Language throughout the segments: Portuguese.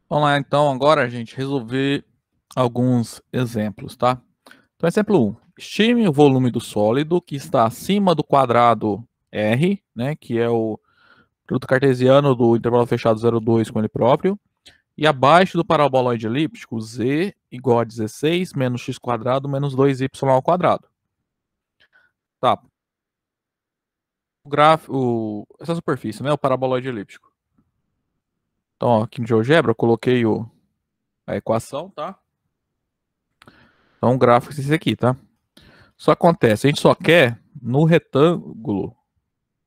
Vamos lá, então, agora, gente, resolver alguns exemplos, tá? Então, exemplo 1. Estime o volume do sólido que está acima do quadrado R, né, que é o produto cartesiano do intervalo fechado 0,2 com ele próprio, e abaixo do paraboloide elíptico Z igual a 16 menos x quadrado menos 2y ao quadrado. Tá. Essa superfície, né, o paraboloide elíptico. Então, ó, aqui no GeoGebra eu coloquei a equação, tá? Então, o gráfico é esse aqui, tá? Só acontece, a gente só quer no retângulo,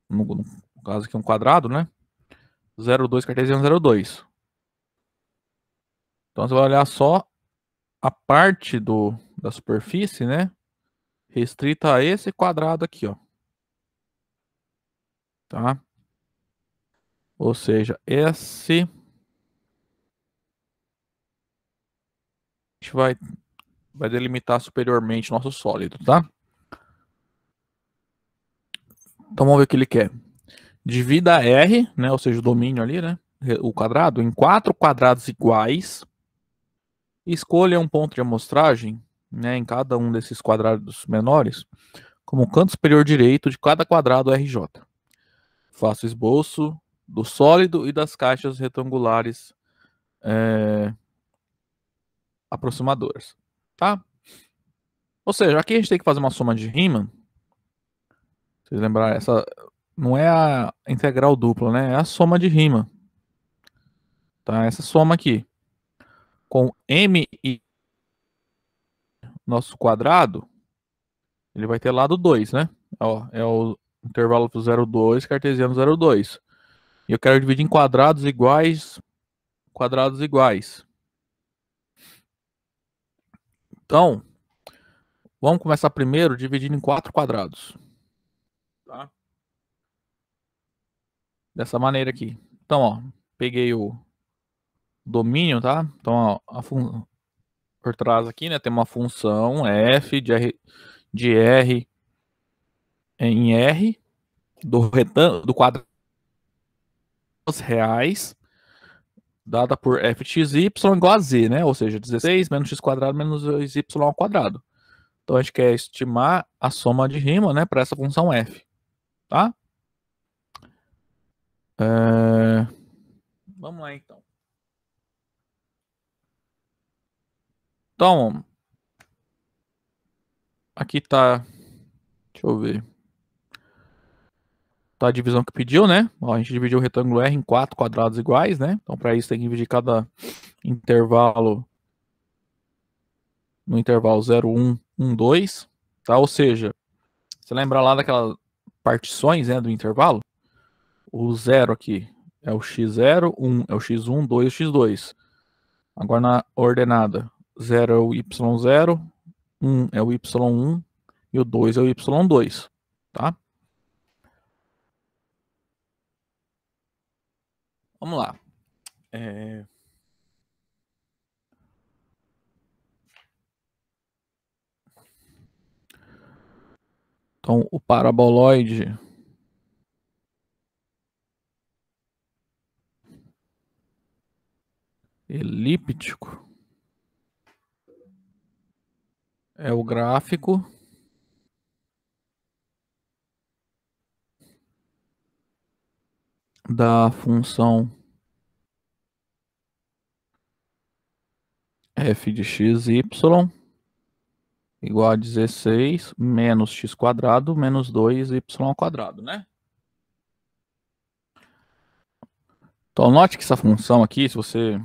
no caso aqui um quadrado, né? 0,2 cartesiano 0,2. Então você vai olhar só a parte da superfície, né? Restrita a esse quadrado aqui, ó. Tá? Ou seja, esse a gente vai delimitar superiormente nosso sólido, tá? Então vamos ver o que ele quer. Divida R, né? Ou seja, o domínio ali, né? O quadrado, em 4 quadrados iguais. Escolha um ponto de amostragem, né, em cada um desses quadrados menores, como canto superior direito de cada quadrado RJ. Faça o esboço do sólido e das caixas retangulares aproximadoras. Tá? Ou seja, aqui a gente tem que fazer uma soma de Riemann. Vocês lembrarem, essa não é a integral dupla, né? É a soma de Riemann. Tá? Essa soma aqui. Com m e nosso quadrado, ele vai ter lado 2, né? Ó, é o intervalo do 0,2, cartesiano 0,2. E eu quero dividir em quadrados iguais. Quadrados iguais. Então, vamos começar primeiro dividindo em 4 quadrados. Tá? Dessa maneira aqui. Então, ó, peguei o domínio, tá? Então, ó, por trás aqui, né, tem uma função f de R em R do quadrado reais, dada por f de x, y igual a z, né? Ou seja, 16 menos x quadrado menos 2y ao quadrado. Então, a gente quer estimar a soma de Riemann, né, para essa função f. Tá? Vamos lá, então. Então, aqui tá. Deixa eu ver. Tá a divisão que pediu, né? Ó, a gente dividiu o retângulo R em 4 quadrados iguais, né? Então, para isso, tem que dividir cada intervalo no intervalo 0, 1, 1, 2. Tá? Ou seja, você lembra lá daquelas partições, né, do intervalo? O 0 aqui é o x0, 1 é o x1, 2 é o x2. Agora, na ordenada, 0 é o y0, 1 é o y1 e o 2 é o y2. Tá? Vamos lá. Então, o paraboloide elíptico é o gráfico da função f de x, y igual a 16 menos x quadrado menos 2y ao quadrado, né? Então, note que essa função aqui, se você,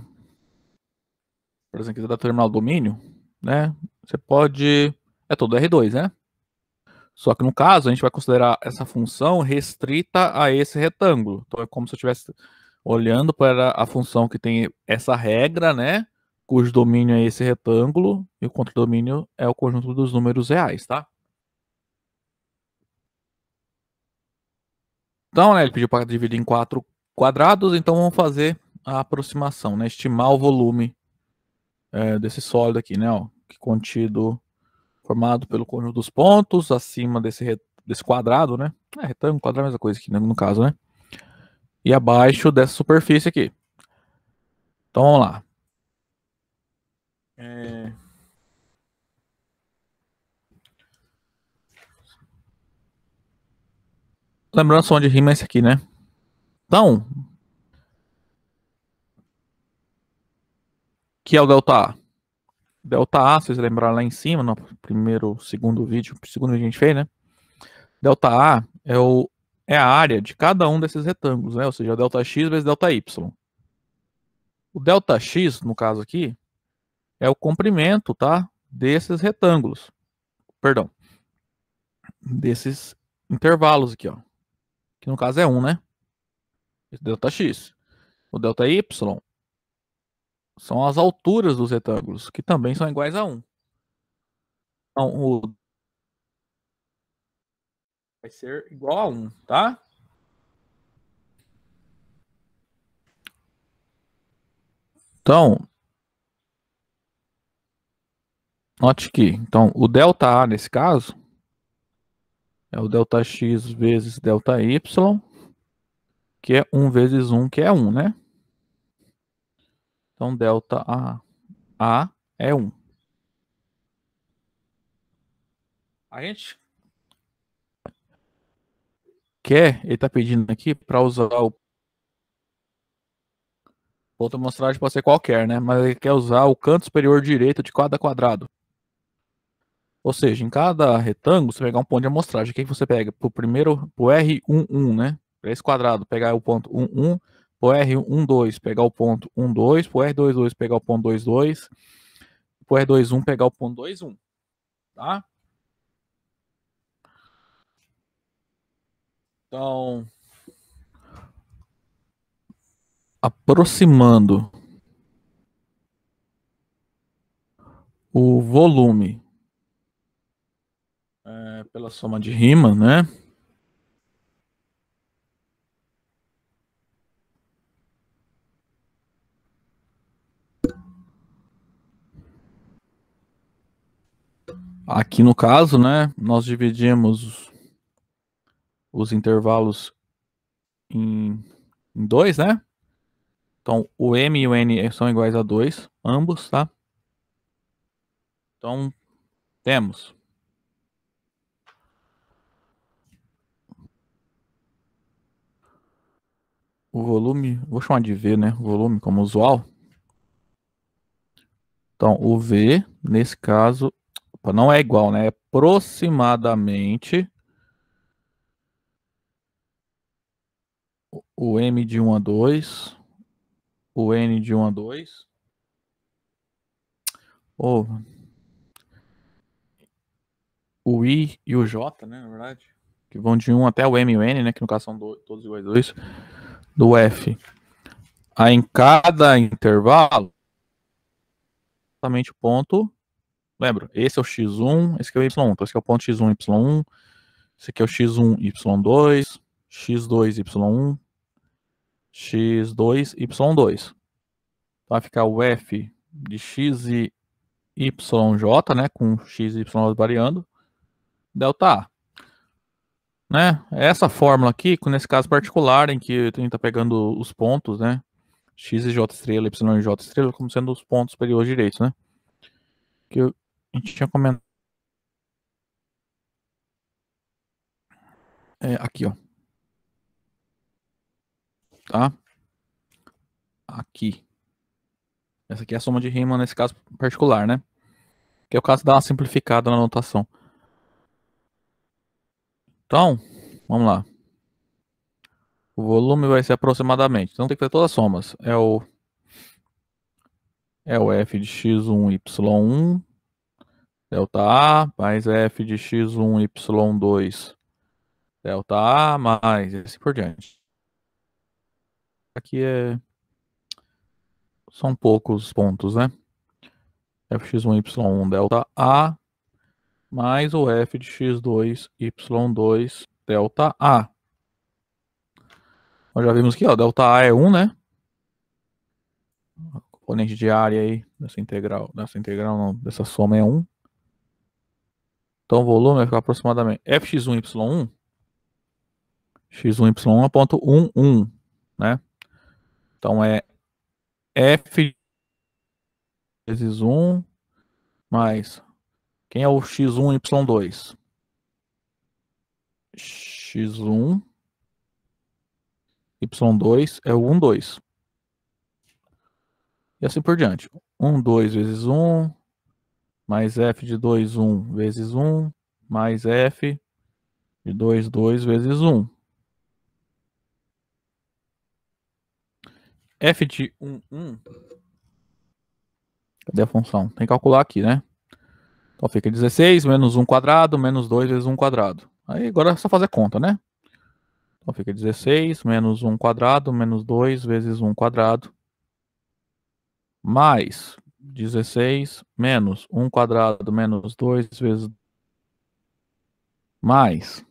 por exemplo, quiser determinar o domínio, né? Você pode... É todo R2, né? Só que no caso, a gente vai considerar essa função restrita a esse retângulo. Então, é como se eu estivesse olhando para a função que tem essa regra, né? Cujo domínio é esse retângulo e o contradomínio é o conjunto dos números reais, tá? Então, né, ele pediu para dividir em 4 quadrados, então vamos fazer a aproximação, né? Estimar o volume desse sólido aqui, né? Ó, que contido, formado pelo conjunto dos pontos acima desse quadrado, né? Retângulo, quadrado é a mesma coisa aqui, né, no caso, né? E abaixo dessa superfície aqui. Então vamos lá. Lembrando só onde rima esse aqui, né? Então, que é o delta A? Delta A, vocês lembraram lá em cima, no segundo vídeo que a gente fez, né? Delta A é a área de cada um desses retângulos, né? Ou seja, delta X vezes delta Y. O delta X, no caso aqui, é o comprimento, tá? Desses retângulos. Perdão. Desses intervalos aqui, ó. Que no caso é 1, né? Esse delta X. O delta Y são as alturas dos retângulos, que também são iguais a 1. Então, vai ser igual a 1, tá? Então, note que, então, o delta A nesse caso é o delta X vezes delta Y, que é 1 vezes 1, que é 1, né? Então, delta A é 1. A gente ele está pedindo aqui para usar o ponto de amostragem, pode ser qualquer, né? Mas ele quer usar o canto superior direito de cada quadrado. Ou seja, em cada retângulo, você pegar um ponto de amostragem. O que você pega? Pro R11, né? Para esse quadrado, pegar o ponto 11, pro R12, pegar o ponto 12, pro R22, pegar o ponto 22, pro R21, pegar o ponto 21, tá? Então, aproximando o volume pela soma de rima, né? Aqui no caso, né, nós dividimos os intervalos em 2, né? Então, o M e o N são iguais a 2, ambos, tá? Então, temos o volume, vou chamar de V, né? O volume como usual. Então, o V, nesse caso, não é igual, né? É aproximadamente o M de 1 a 2, o N de 1 a 2, ou o I e o J, né? Na verdade, que vão de 1 até o M e o N, né? Que no caso são todos iguais a 2, do F. Aí em cada intervalo, exatamente o ponto. Lembra? Esse é o x1, esse aqui é o y1. Então, esse aqui é o ponto x1, y1. Esse aqui é o x1, y2. x2, y1. x2, y2. Vai ficar o f de x e yj, né? Com x e y variando. Delta A. Né? Essa fórmula aqui, nesse caso particular, em que a gente está pegando os pontos, né? X e j estrela, y e j estrela, como sendo os pontos superiores direitos, né? Que a gente tinha comentado. Aqui, ó. Tá? Aqui. Essa aqui é a soma de rima nesse caso particular, né? Que é o caso de dar uma simplificada na notação. Então, vamos lá. O volume vai ser aproximadamente. Então tem que fazer todas as somas. É o f de x1, y1, delta A, mais f de x1, y2, delta A, mais e assim por diante. Aqui são poucos pontos, né? fx1, y1, delta A, mais o f de x2, y2, delta A. Nós já vimos aqui, ó, delta A é 1, né? O componente de área aí dessa integral não, dessa soma é 1. Então o volume vai ficar aproximadamente fx1, y1, x1, y1 é ponto 1, 1, né? Então é f vezes 1 mais quem é o x1 e y2? X1, y2 é o 1, 2. E assim por diante. 1, 2 vezes 1, mais f de 2, 1 vezes 1, mais f de 2, 2 vezes 1. F de 1, 1. Cadê a função? Tem que calcular aqui, né? Então fica 16 menos 1 quadrado, menos 2 vezes 1 quadrado. Aí agora é só fazer conta, né? Então fica 16 menos 1 quadrado, menos 2 vezes 1 quadrado, mais 16 menos 1 quadrado, menos 2 vezes, mais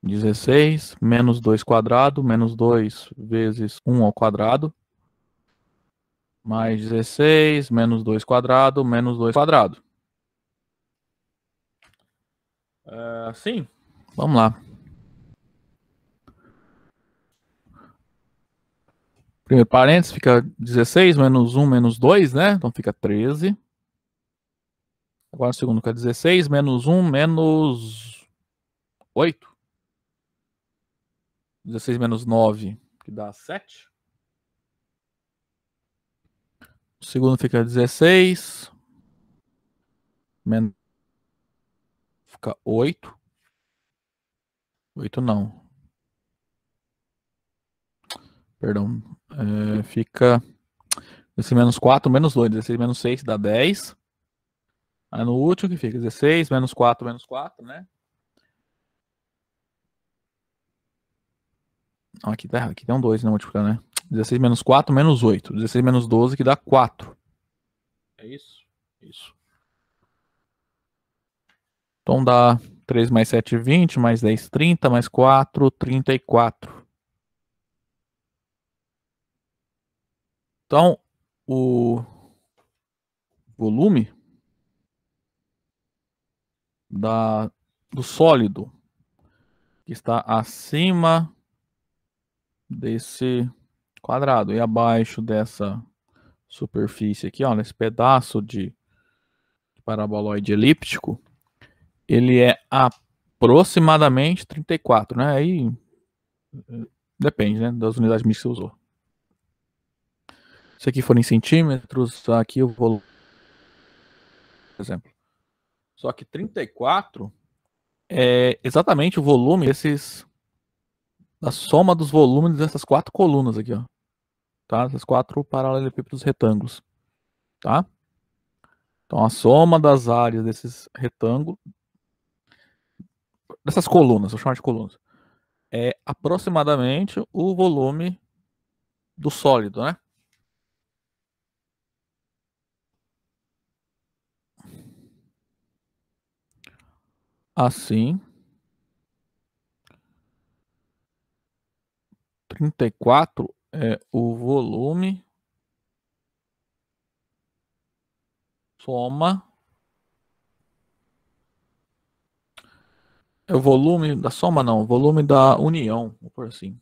16 menos 2 quadrado, menos 2 vezes 1 ao quadrado, mais 16 menos 2 quadrado, menos 2 quadrado. Sim, vamos lá. Primeiro parênteses fica 16 menos 1 menos 2, né? Então fica 13. Agora o segundo fica 16 menos 1 menos 8. 16 menos 9, que dá 7. O segundo fica 16. Menos, fica 8. 8 não. Perdão. Fica 16 menos 4, menos 2. 16 menos 6 dá 10. Aí no último que fica 16 menos 4, menos 4, né? Não, aqui tá errado. Aqui tem um 2 na múltipla, né? 16 menos 4, menos 8. 16 menos 12 que dá 4. É isso? Isso. Então dá 3 mais 7, 20, mais 10, 30, mais 4, 34. Então, o volume do sólido que está acima desse quadrado e abaixo dessa superfície aqui, ó, nesse pedaço de paraboloide elíptico, ele é aproximadamente 34, né? Aí depende, né, das unidades mídias que você usou. Se aqui for em centímetros, aqui eu vou, por exemplo. Só que 34 é exatamente o volume da soma dos volumes dessas 4 colunas aqui, ó. Tá? Essas 4 paralelepípedos retângulos, tá? Então a soma das áreas desses retângulos, dessas colunas, vou chamar de colunas, é aproximadamente o volume do sólido, né? Assim, 34 é o volume soma. É o volume da soma, não, o volume da união, vou por assim.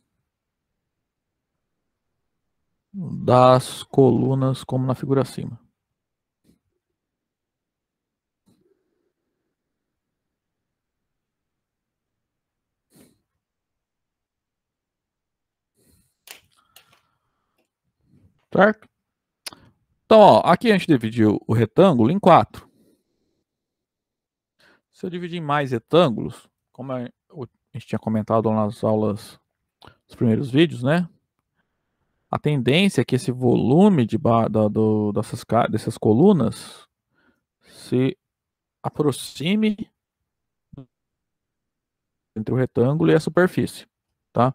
Das colunas, como na figura acima. Certo? Então, ó, aqui a gente dividiu o retângulo em 4. Se eu dividir em mais retângulos, como a gente tinha comentado nas aulas, nos primeiros vídeos, né? A tendência é que esse volume dessas colunas se aproxime entre o retângulo e a superfície, tá?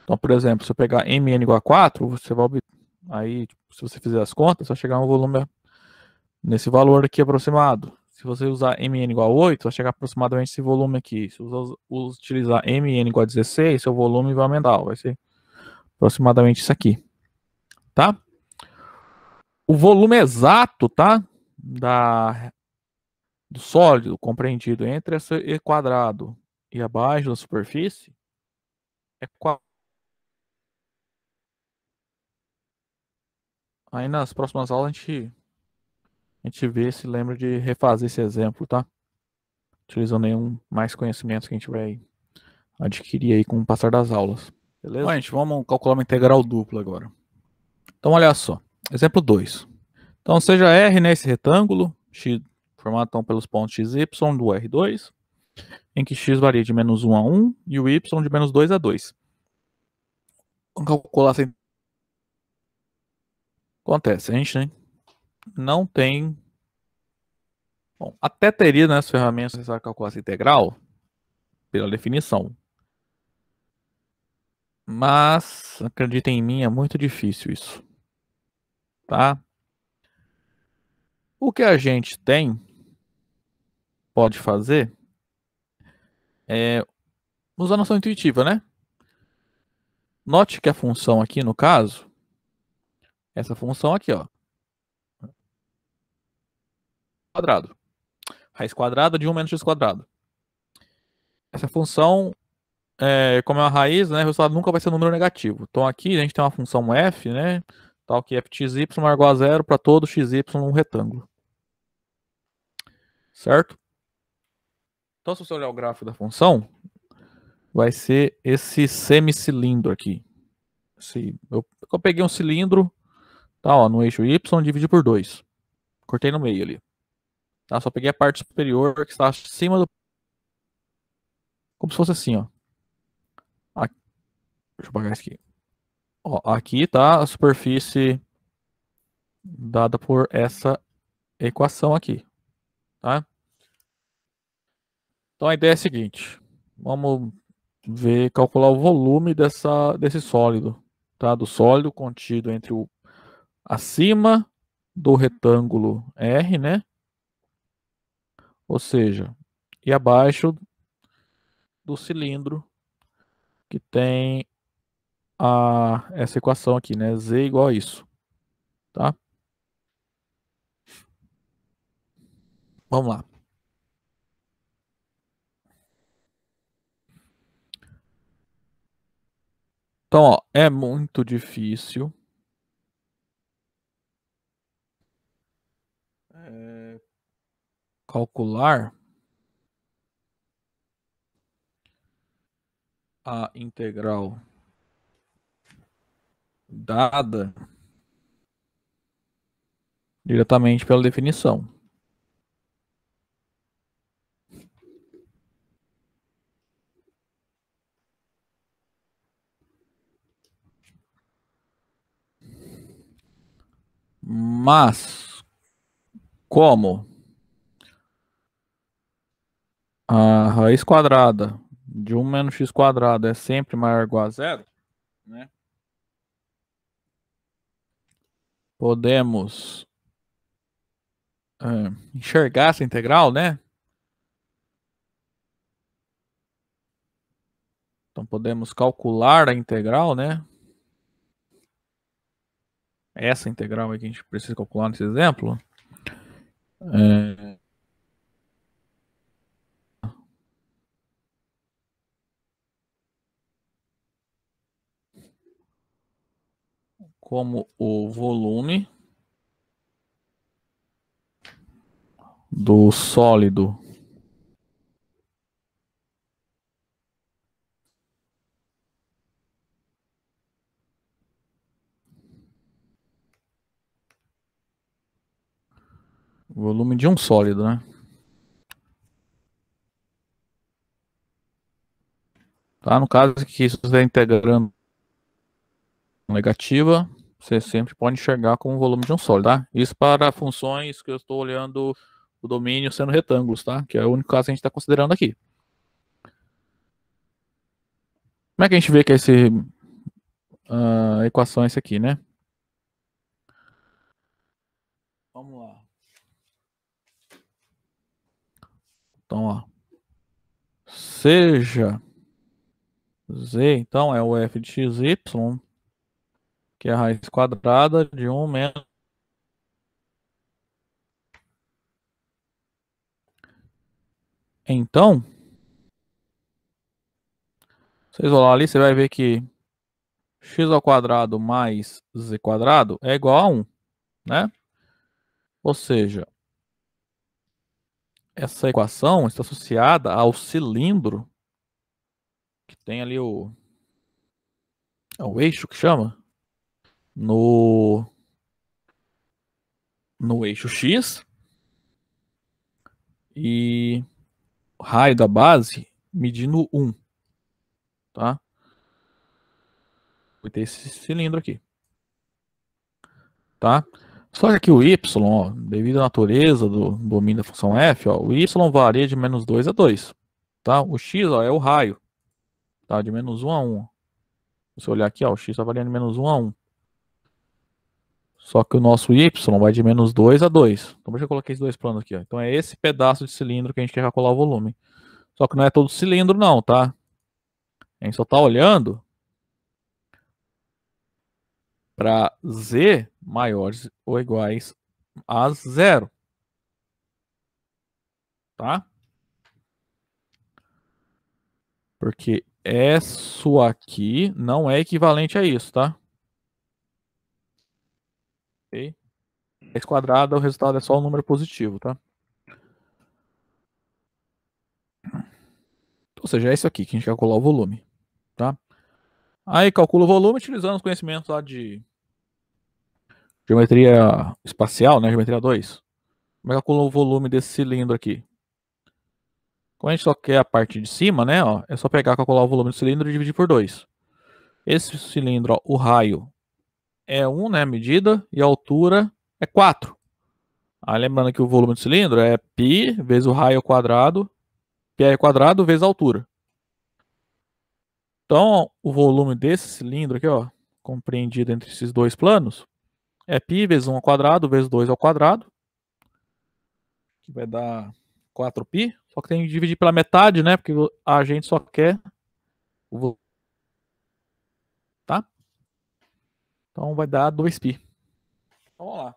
Então, por exemplo, se eu pegar mn igual a 4, você vai aí, se você fizer as contas, vai chegar um volume nesse valor aqui aproximado. Se você usar mn igual a 8, vai chegar aproximadamente esse volume aqui. Se você utilizar mn igual a 16, seu volume vai aumentar, vai ser aproximadamente isso aqui, tá? O volume exato, tá? Do sólido compreendido entre esse quadrado e abaixo da superfície é 4. Aí nas próximas aulas a gente a gente vê se lembra de refazer esse exemplo, tá? Utilizando nenhum mais conhecimentos que a gente vai adquirir aí com o passar das aulas. Beleza? Bom, gente, vamos calcular uma integral dupla agora. Então, olha só. Exemplo 2. Então, seja R, né, esse retângulo, x, formado então, pelos pontos x e y do R2, em que x varia de menos 1 a 1 e o y de menos 2 a 2. Vamos calcular assim. Acontece, a gente, né, não tem... Bom, até teria nas ferramentas necessárias para calcular essa integral, pela definição. Mas, acreditem em mim, é muito difícil isso. Tá? O que a gente pode fazer, é usar a noção intuitiva, né? Note que a função aqui, no caso, essa função aqui, ó, quadrado. Raiz quadrada de 1 menos x quadrado. Essa função, como é uma raiz, né, o resultado nunca vai ser um número negativo. Então aqui a gente tem uma função f, né, tal que f de xy é igual a zero para todo xy num retângulo. Certo? Então se você olhar o gráfico da função, vai ser esse semicilindro aqui. Eu peguei um cilindro, tá, ó, no eixo y, dividi por 2. Cortei no meio ali. Tá? Só peguei a parte superior que está acima do... Como se fosse assim, ó. Aqui. Deixa eu apagar isso aqui. Ó, aqui tá a superfície dada por essa equação aqui. Tá? Então a ideia é a seguinte. Vamos calcular o volume desse sólido. Tá? Do sólido contido entre o acima do retângulo R, né? Ou seja, e abaixo do cilindro que tem essa equação aqui, né? Z igual a isso, tá? Vamos lá. Então, ó, é muito difícil calcular a integral dada diretamente pela definição. Mas, como a raiz quadrada de 1 menos x quadrado é sempre maior ou igual a zero, né? Podemos enxergar essa integral, né? Então, podemos calcular a integral, né? Essa integral aí que a gente precisa calcular nesse exemplo. Como o volume do sólido volume de um sólido, né? Tá? No caso aqui, se você está integrando negativa, você sempre pode enxergar como o volume de um sólido, tá? Isso para funções que eu estou olhando o domínio sendo retângulos, tá? Que é o único caso que a gente está considerando aqui. Como é que a gente vê que a equação é essa aqui, né? Vamos lá. Então, ó. Seja Z, então, é o f de xy, que é a raiz quadrada de 1 menos... Então, você isolar ali, você vai ver que x ao quadrado mais z quadrado é igual a 1, né? Ou seja, essa equação está associada ao cilindro que tem ali o eixo que chama no eixo X e o raio da base medindo 1, tá? Vai ter esse cilindro aqui, tá? Só que aqui o y, ó, devido à natureza do domínio da função f, ó, o y varia de menos 2 a 2, tá? O x, ó, é o raio, tá? De menos 1 a 1. Se eu olhar aqui, ó, o x está variando de menos 1 a 1. Só que o nosso y vai de menos 2 a 2. Então, deixa eu colocar esses dois planos aqui, ó. Então, é esse pedaço de cilindro que a gente quer calcular o volume. Só que não é todo cilindro, não, tá? A gente só está olhando para z maiores ou iguais a 0, tá? Porque isso aqui não é equivalente a isso, tá? Ok? X quadrado, o resultado é só um número positivo, tá? Ou seja, é isso aqui que a gente quer calcular o volume, tá? Aí calcula o volume utilizando os conhecimentos lá de geometria espacial, né? Geometria 2. Como é que calcula o volume desse cilindro aqui? Como a gente só quer a parte de cima, né? Ó, é só pegar, calcular o volume do cilindro e dividir por 2. Esse cilindro, ó, o raio é 1, né? Medida, e a altura é 4. Aí lembrando que o volume do cilindro é π vezes o raio ao quadrado, πr ao quadrado vezes a altura. Então, o volume desse cilindro aqui, ó, compreendido entre esses dois planos, é π vezes 1 ao quadrado vezes 2 ao quadrado, que vai dar 4π, só que tem que dividir pela metade, né? Porque a gente só quer o volume, tá? Então vai dar 2π. Então, vamos lá.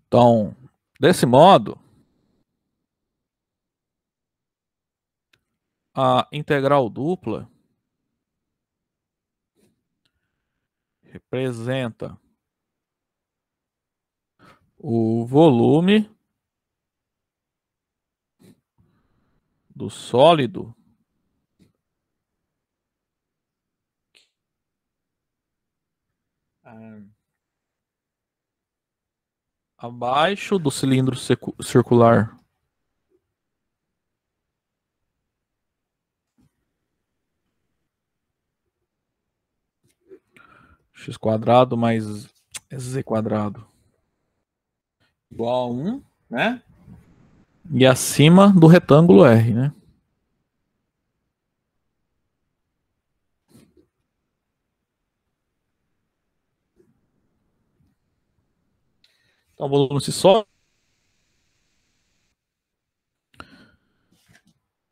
Então, desse modo, a integral dupla representa o volume do sólido abaixo do cilindro circular x quadrado mais z quadrado igual a 1, né? E acima do retângulo R, né? Então, o volume se só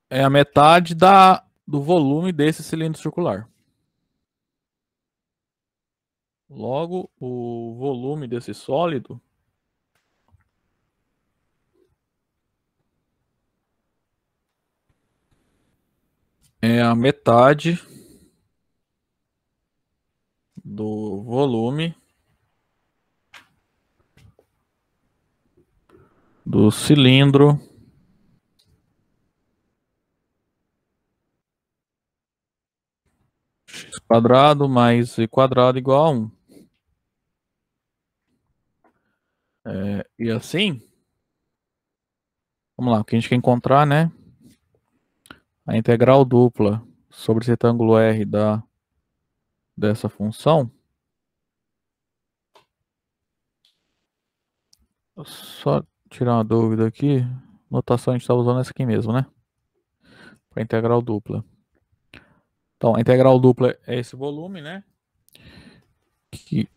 é a metade do volume desse cilindro circular. Logo, o volume desse sólido é a metade do volume do cilindro x quadrado mais z quadrado igual a 1. E assim, vamos lá, o que a gente quer encontrar, né? A integral dupla sobre esse retângulo R dessa função. Só tirar uma dúvida aqui. Notação a gente está usando essa aqui mesmo, né? Para integral dupla. Então, a integral dupla é esse volume, né? Que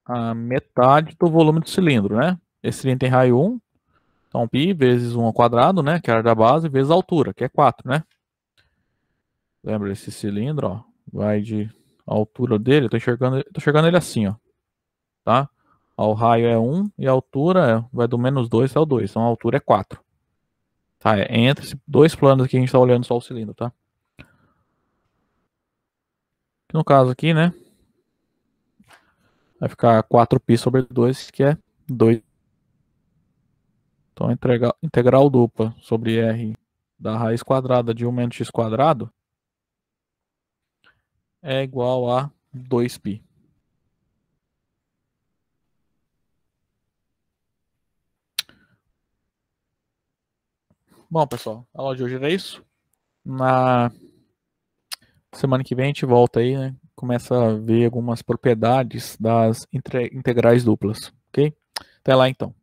a metade do volume do cilindro, né? Esse cilindro tem raio 1. Então, π vezes 1 ao quadrado, né? Que é a área da base, vezes a altura, que é 4, né? Lembra esse cilindro, ó? Vai de a altura dele, tô enxergando ele assim, ó. Tá? O raio é 1 e a altura vai do menos 2 até o 2. Então a altura é 4. Tá? É entre esses dois planos aqui a gente tá olhando só o cilindro, tá? No caso aqui, né? Vai ficar 4π sobre 2, que é 2. Então, integral dupla sobre r da raiz quadrada de 1 menos x quadrado é igual a 2π. Bom, pessoal, a aula de hoje era isso. Na semana que vem a gente volta aí, né? Começa a ver algumas propriedades das integrais duplas, ok? Até lá então.